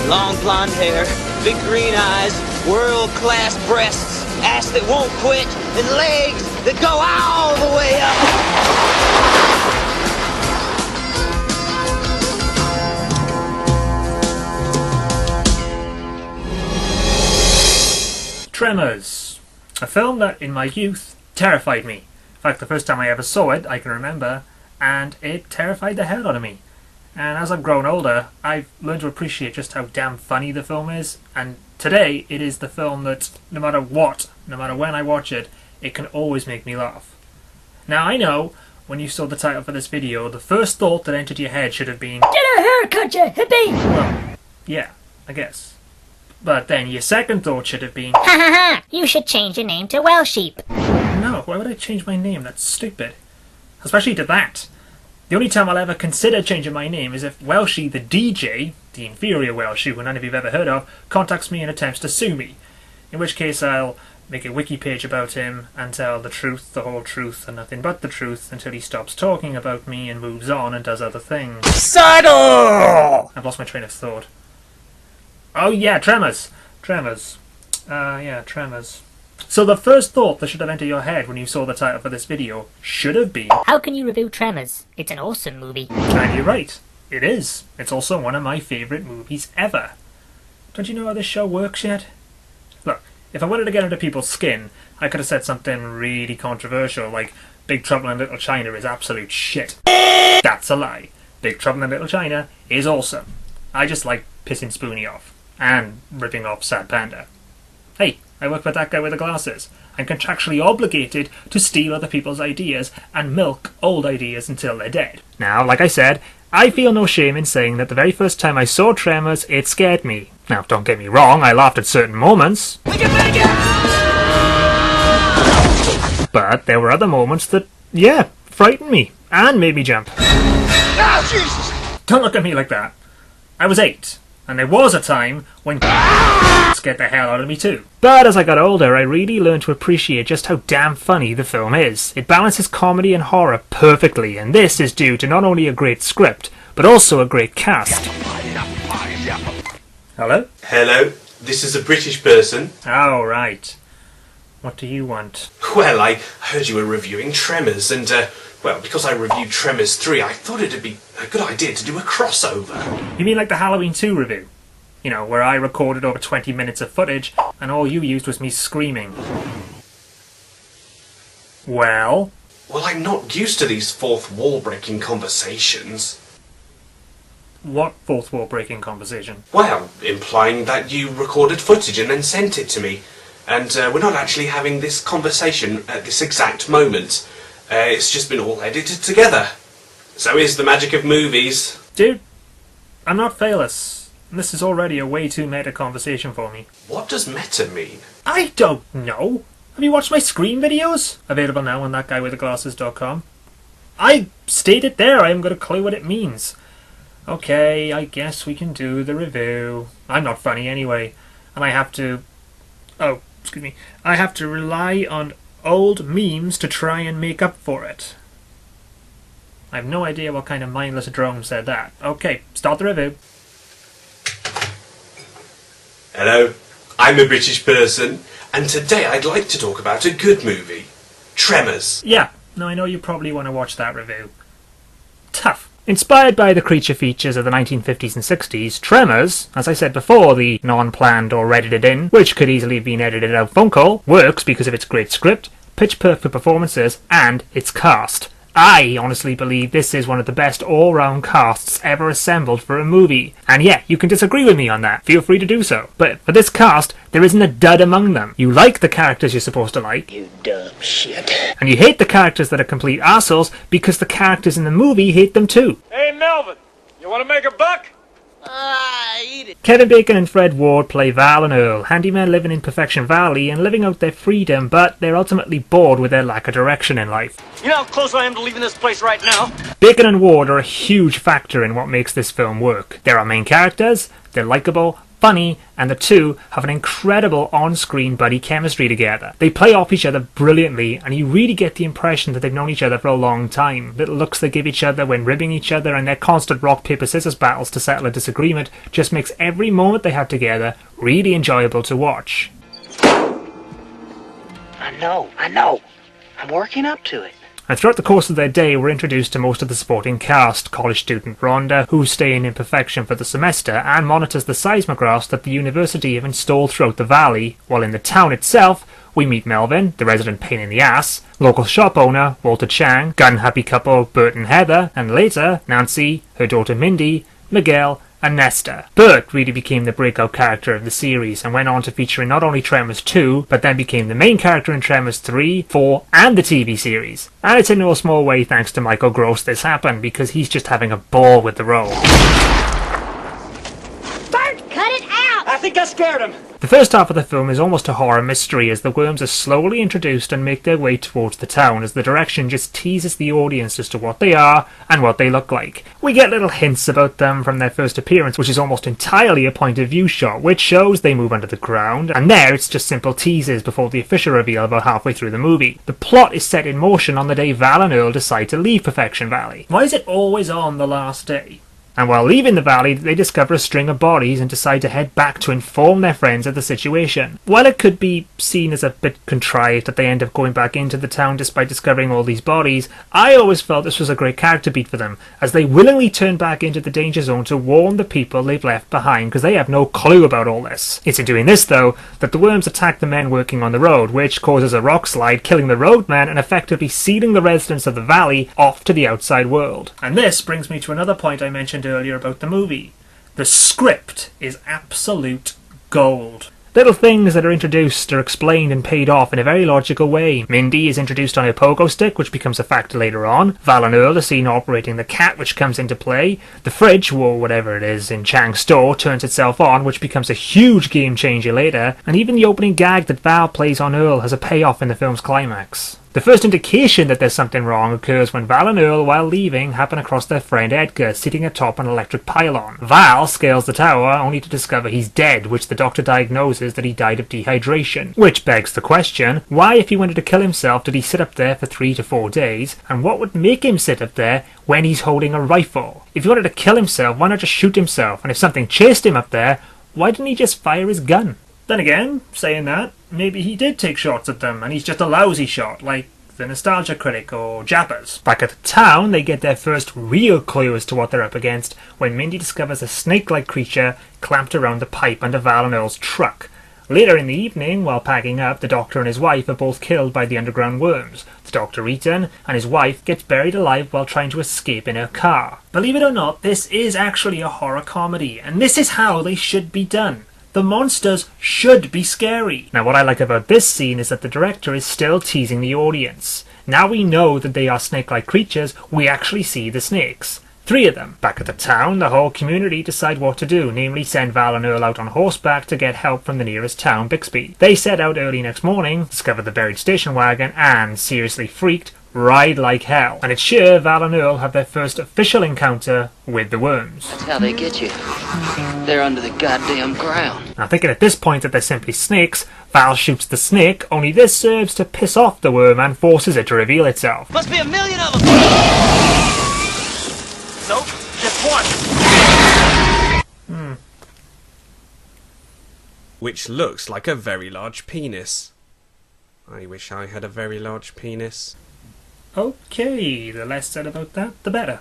Long blonde hair, big green eyes, world-class breasts, ass that won't quit, and legs that go all the way up. Tremors. A film that, in my youth, terrified me. In fact, the first time I ever saw it, I can remember, and it terrified the hell out of me. And as I've grown older, I've learned to appreciate just how damn funny the film is, and today it is the film that, no matter what, no matter when I watch it, it can always make me laugh. Now I know, when you saw the title for this video, the first thought that entered your head should have been, "Get a haircut, you hippie!" Well, yeah, I guess. But then your second thought should have been, Ha ha ha! You should change your name to Welshy. No, why would I change my name? That's stupid. Especially to that. The only time I'll ever consider changing my name is if Welshy the DJ, the inferior Welshy who none of you have ever heard of, contacts me and attempts to sue me. In which case I'll make a wiki page about him and tell the truth, the whole truth, and nothing but the truth until he stops talking about me and moves on and does other things. Saddle! I've lost my train of thought. Oh yeah, Tremors. Tremors. Tremors. So the first thought that should have entered your head when you saw the title for this video should have been, how can you review Tremors? It's an awesome movie. And you're right. It is. It's also one of my favourite movies ever. Don't you know how this show works yet? Look, if I wanted to get under people's skin, I could have said something really controversial, like Big Trouble in Little China is absolute shit. That's a lie. Big Trouble in Little China is awesome. I just like pissing Spoonie off. And ripping off Sad Panda. Hey, I work with that guy with the glasses. I'm contractually obligated to steal other people's ideas and milk old ideas until they're dead. Now, like I said, I feel no shame in saying that the very first time I saw Tremors, it scared me. Now, don't get me wrong, I laughed at certain moments. But there were other moments that, yeah, frightened me and made me jump. Ah, Jesus! Don't look at me like that. I was 8. And there was a time when scared the hell out of me too. But as I got older, I really learned to appreciate just how damn funny the film is. It balances comedy and horror perfectly, and this is due to not only a great script, but also a great cast. Hello? Hello, this is a British person. Oh, right. What do you want? Well, I heard you were reviewing Tremors, and, well, because I reviewed Tremors 3, I thought it'd be a good idea to do a crossover. You mean like the Halloween 2 review? You know, where I recorded over 20 minutes of footage, and all you used was me screaming. Well? Well, I'm not used to these fourth wall-breaking conversations. What fourth wall-breaking conversation? Well, implying that you recorded footage and then sent it to me. And we're not actually having this conversation at this exact moment. It's just been all edited together. So is the magic of movies. Dude, I'm not famous. This is already a way too meta conversation for me. What does meta mean? I don't know. Have you watched my Scream videos? Available now on thatguywiththeglasses.com. I stated there I haven't got a clue what it means. Okay, I guess we can do the review. I'm not funny anyway. And I have to... Oh, excuse me. I have to rely on old memes to try and make up for it. I have no idea what kind of mindless drone said that. Okay, start the review. Hello, I'm a British person, and today I'd like to talk about a good movie. Tremors. Yeah, now I know you probably want to watch that review. Tough. Inspired by the creature features of the 1950s and 60s, Tremors, as I said before, the non-planned or edited in, which could easily have been edited out phone call, works because of its great script, pitch-perfect performances, and its cast. I honestly believe this is one of the best all-round casts ever assembled for a movie. And yeah, you can disagree with me on that. Feel free to do so. But for this cast, there isn't a dud among them. You like the characters you're supposed to like. You dumb shit. And you hate the characters that are complete assholes because the characters in the movie hate them too. Hey, Melvin, you want to make a buck? Eat it. Kevin Bacon and Fred Ward play Val and Earl, handymen living in Perfection Valley and living out their freedom, but they're ultimately bored with their lack of direction in life. You know how close I am to leaving this place right now? Bacon and Ward are a huge factor in what makes this film work. They're our main characters, they're likeable, funny, and the two have an incredible on-screen buddy chemistry together. They play off each other brilliantly, and you really get the impression that they've known each other for a long time. Little looks they give each other when ribbing each other, and their constant rock, paper, scissors battles to settle a disagreement just makes every moment they have together really enjoyable to watch. I know. I'm working up to it. And throughout the course of their day, we're introduced to most of the supporting cast. College student Rhonda, who's staying in perfection for the semester and monitors the seismographs that the university have installed throughout the valley, while in the town itself, we meet Melvin, the resident pain in the ass, local shop owner Walter Chang, gun-happy couple Bert and Heather, and later, Nancy, her daughter Mindy, Miguel, and Nesta. Bert really became the breakout character of the series and went on to feature in not only Tremors 2, but then became the main character in Tremors 3, 4, and the TV series. And it's in no small way thanks to Michael Gross this happened, because he's just having a ball with the role. Bert, cut it out! I think I scared him. The first half of the film is almost a horror mystery as the worms are slowly introduced and make their way towards the town as the direction just teases the audience as to what they are and what they look like. We get little hints about them from their first appearance, which is almost entirely a point of view shot, which shows they move under the ground, and there it's just simple teases before the official reveal about halfway through the movie. The plot is set in motion on the day Val and Earl decide to leave Perfection Valley. Why is it always on the last day? And while leaving the valley, they discover a string of bodies and decide to head back to inform their friends of the situation. While it could be seen as a bit contrived that they end up going back into the town despite discovering all these bodies, I always felt this was a great character beat for them, as they willingly turn back into the danger zone to warn the people they've left behind because they have no clue about all this. It's in doing this, though, that the worms attack the men working on the road, which causes a rock slide, killing the roadman and effectively sealing the residents of the valley off to the outside world. And this brings me to another point I mentioned earlier about the movie. The script is absolute gold. Little things that are introduced are explained and paid off in a very logical way. Mindy is introduced on her pogo stick, which becomes a factor later on. Val and Earl are seen operating the cat, which comes into play. The fridge, or whatever it is, in Chang's store turns itself on, which becomes a huge game changer later. And even the opening gag that Val plays on Earl has a payoff in the film's climax. The first indication that there's something wrong occurs when Val and Earl, while leaving, happen across their friend Edgar sitting atop an electric pylon. Val scales the tower only to discover he's dead, which the doctor diagnoses that he died of dehydration. Which begs the question, why, if he wanted to kill himself, did he sit up there for 3 to 4 days? And what would make him sit up there when he's holding a rifle? If he wanted to kill himself, why not just shoot himself? And if something chased him up there, why didn't he just fire his gun? Then again, saying that, maybe he did take shots at them and he's just a lousy shot, like the Nostalgia Critic or Jappers. Back at the town, they get their first real clue as to what they're up against when Mindy discovers a snake-like creature clamped around the pipe under Val and Earl's truck. Later in the evening, while packing up, the doctor and his wife are both killed by the underground worms. The doctor eaten, and his wife gets buried alive while trying to escape in her car. Believe it or not, this is actually a horror comedy, and this is how they should be done. The monsters should be scary. Now, what I like about this scene is that the director is still teasing the audience. Now we know that they are snake-like creatures, we actually see the snakes. 3 of them. Back at the town, the whole community decide what to do, namely send Val and Earl out on horseback to get help from the nearest town, Bixby. They set out early next morning, discover the buried station wagon, and, seriously freaked, ride like hell. And it's sure Val and Earl have their first official encounter with the worms. That's how they get you. They're under the goddamn ground. Now, thinking at this point that they're simply snakes, Val shoots the snake, only this serves to piss off the worm and forces it to reveal itself. Must be a million of them. Nope, just one. Which looks like a very large penis. I wish I had a very large penis. Okay, the less said about that, the better.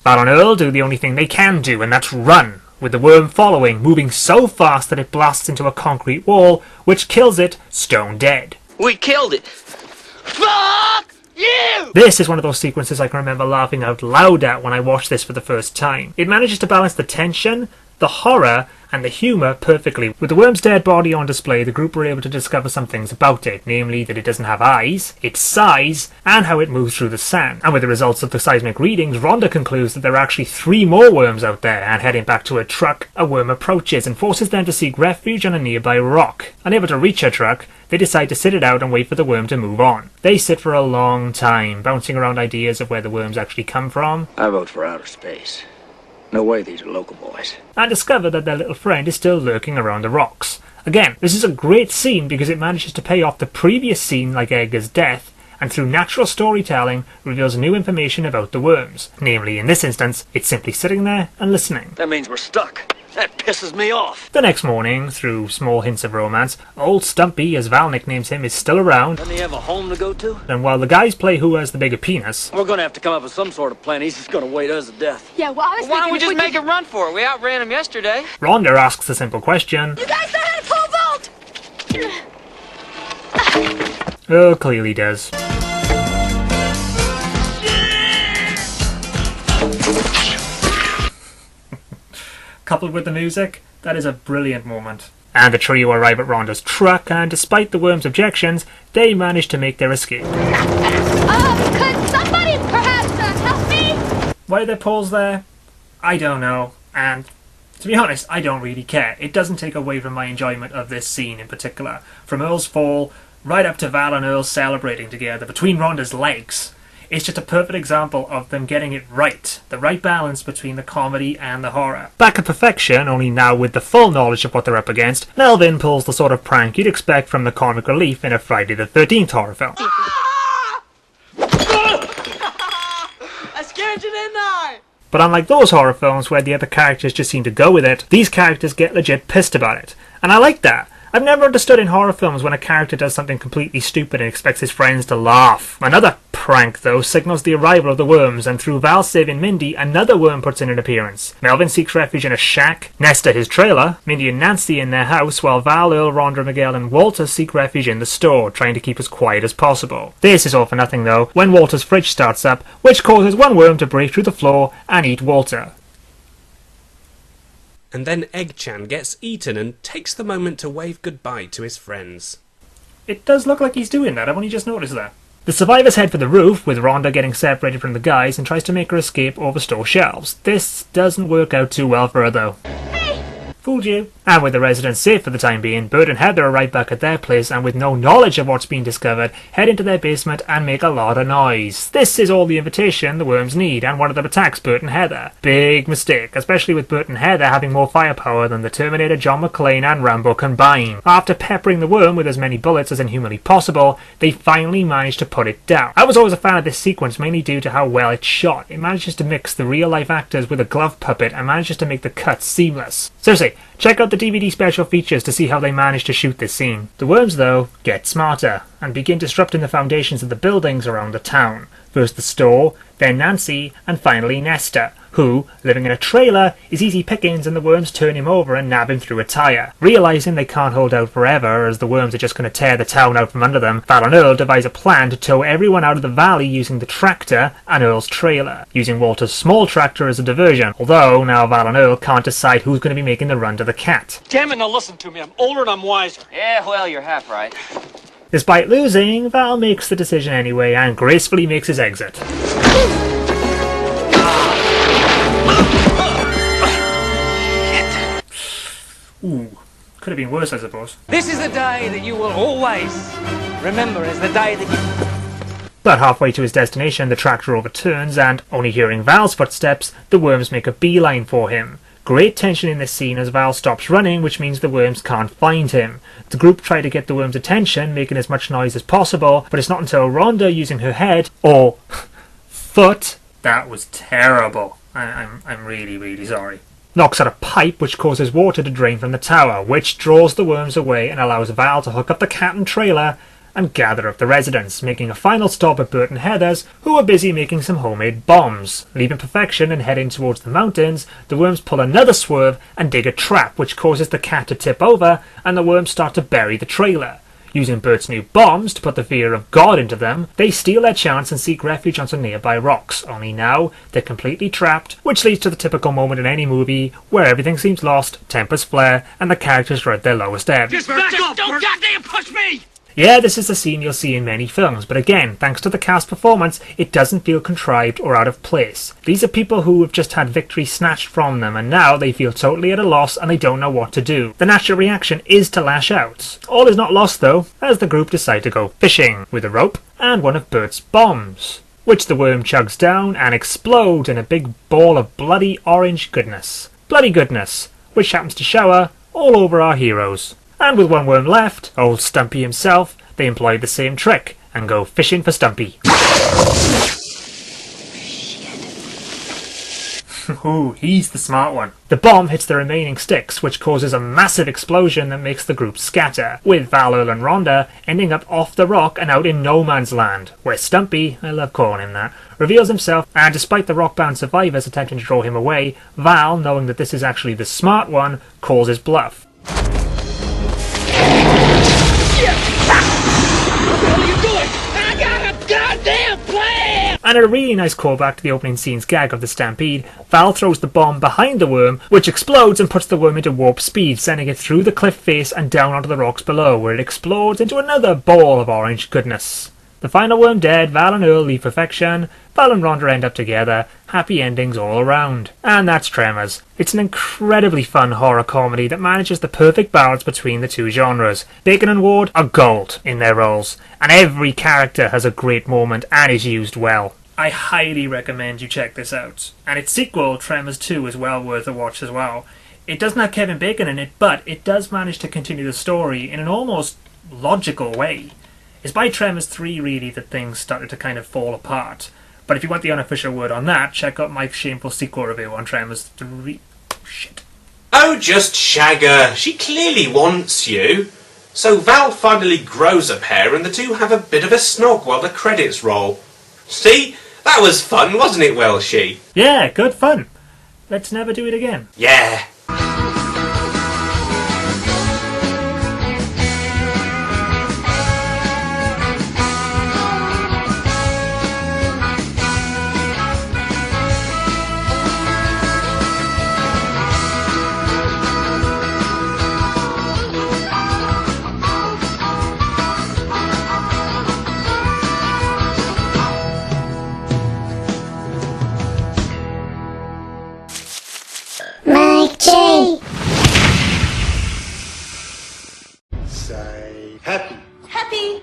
Val and Earl do the only thing they can do, and that's run, with the worm following, moving so fast that it blasts into a concrete wall, which kills it stone dead. We killed it. Fuck you! This is one of those sequences I can remember laughing out loud at when I watched this for the first time. It manages to balance the tension, the horror, and the humour perfectly. With the worm's dead body on display, the group were able to discover some things about it, namely that it doesn't have eyes, its size, and how it moves through the sand. And with the results of the seismic readings, Rhonda concludes that there are actually 3 more worms out there, and heading back to her truck, a worm approaches and forces them to seek refuge on a nearby rock. Unable to reach her truck, they decide to sit it out and wait for the worm to move on. They sit for a long time, bouncing around ideas of where the worms actually come from. I vote for outer space. No way these are local boys. and discover that their little friend is still lurking around the rocks. Again, this is a great scene because it manages to pay off the previous scene like Edgar's death, and through natural storytelling reveals new information about the worms. Namely, in this instance, it's simply sitting there and listening. That means we're stuck. That pisses me off. The next morning, through small hints of romance, old Stumpy, as Val nicknames him, is still around, Doesn't he have a home to go to? and while the guys play who has the bigger penis, We're gonna have to come up with some sort of plan. He's just gonna wait us to death. Yeah, well, I was Why don't we thinking just if make a run for it? We outran him yesterday. Rhonda asks the simple question, You guys know how to pole vault! oh, clearly does. Coupled with the music, that is a brilliant moment. And the trio arrive at Rhonda's truck, and despite the worms' objections, they manage to make their escape. Could somebody perhaps help me? Why are there poles there? I don't know, and to be honest, I don't really care. It doesn't take away from my enjoyment of this scene in particular. From Earl's fall, right up to Val and Earl celebrating together between Rhonda's legs. It's just a perfect example of them getting it right. The right balance between the comedy and the horror. Back at perfection, only now with the full knowledge of what they're up against, Melvin pulls the sort of prank you'd expect from the comic relief in a Friday the 13th horror film. I scared you, didn't I? But unlike those horror films where the other characters just seem to go with it, these characters get legit pissed about it. And I like that. I've never understood in horror films when a character does something completely stupid and expects his friends to laugh. Another prank, though, signals the arrival of the worms, and through Val saving Mindy, another worm puts in an appearance. Melvin seeks refuge in a shack, Nesta his trailer, Mindy and Nancy in their house, while Val, Earl, Rhonda, Miguel and Walter seek refuge in the store, trying to keep as quiet as possible. This is all for nothing, though, when Walter's fridge starts up, which causes one worm to break through the floor and eat Walter. And then Egg-chan gets eaten and takes the moment to wave goodbye to his friends. It does look like he's doing that, I've only just noticed that. The survivors head for the roof, with Rhonda getting separated from the guys and tries to make her escape over store shelves. This doesn't work out too well for her, though. Fooled you. And with the residents safe for the time being, Bert and Heather are right back at their place and with no knowledge of what's been discovered, head into their basement and make a lot of noise. This is all the invitation the worms need, and one of them attacks Bert and Heather. Big mistake, especially with Bert and Heather having more firepower than the Terminator, John McClane and Rambo combined. After peppering the worm with as many bullets as inhumanly possible, they finally manage to put it down. I was always a fan of this sequence, mainly due to how well it's shot. It manages to mix the real life actors with a glove puppet and manages to make the cuts seamless. Seriously, check out the DVD special features to see how they managed to shoot this scene. The worms, though, get smarter and begin disrupting the foundations of the buildings around the town. First the store, then Nancy, and finally Nesta, who, living in a trailer, is easy pickings and the worms turn him over and nab him through a tyre. Realising they can't hold out forever as the worms are just going to tear the town out from under them, Val and Earl devise a plan to tow everyone out of the valley using the tractor and Earl's trailer, using Walter's small tractor as a diversion, although now Val and Earl can't decide who's going to be making the run to the cat. Damn it, now listen to me. I'm older and I'm wiser. Yeah, well, you're half right. Despite losing, Val makes the decision anyway and gracefully makes his exit. Ooh, could have been worse, I suppose. This is the day that you will always remember as the day that you... But halfway to his destination, the tractor overturns and, only hearing Val's footsteps, the worms make a beeline for him. Great tension in this scene as Val stops running, which means the worms can't find him. The group try to get the worms' attention, making as much noise as possible, but it's not until Rhonda, using her head, or foot, that was terrible. I'm really sorry. Knocks out a pipe which causes water to drain from the tower, which draws the worms away and allows Val to hook up the cat and trailer and gather up the residents, making a final stop at Bert and Heather's, who are busy making some homemade bombs. Leaving perfection and heading towards the mountains, the worms pull another swerve and dig a trap, which causes the cat to tip over, and the worms start to bury the trailer. Using Bert's new bombs to put the fear of God into them, they steal their chance and seek refuge on some nearby rocks, only now they're completely trapped, which leads to the typical moment in any movie where everything seems lost, tempers flare, and the characters are at their lowest ebb. Just back off! Don't goddamn push me! Yeah, this is a scene you'll see in many films, but again, thanks to the cast performance, it doesn't feel contrived or out of place. These are people who have just had victory snatched from them, and now they feel totally at a loss and they don't know what to do. The natural reaction is to lash out. All is not lost though, as the group decide to go fishing, with a rope and one of Bert's bombs. which the worm chugs down and explodes in a big ball of bloody orange goodness. Bloody goodness, which happens to shower all over our heroes. And with one worm left, old Stumpy himself, they employ the same trick and go fishing for Stumpy. Ooh, he's the smart one. The bomb hits the remaining sticks, which causes a massive explosion that makes the group scatter, with Val, Earl and Rhonda ending up off the rock and out in no man's land, where Stumpy, I love calling him that, reveals himself, and despite the rock-bound survivors attempting to draw him away, Val, knowing that this is actually the smart one, calls his bluff. And a really nice callback to the opening scene's gag of the stampede, Val throws the bomb behind the worm, which explodes and puts the worm into warp speed, sending it through the cliff face and down onto the rocks below, where it explodes into another ball of orange goodness. The final worm dead, Val and Earl leave perfection, Val and Rhonda end up together, happy endings all around. And that's Tremors. It's an incredibly fun horror comedy that manages the perfect balance between the two genres. Bacon and Ward are gold in their roles, and every character has a great moment and is used well. I highly recommend you check this out. And its sequel, Tremors 2, is well worth a watch as well. It doesn't have Kevin Bacon in it, but it does manage to continue the story in an almost logical way. It's by Tremors 3 really that things started to kind of fall apart. But if you want the unofficial word on that, check out Mike's shameful sequel review on Tremors 3. Shit. Oh, just Shagger. She clearly wants you. So Val finally grows a pair and the two have a bit of a snog while the credits roll. See? That was fun, wasn't it, Welshy? Yeah, good fun. Let's never do it again. Yeah. Say happy. Happy.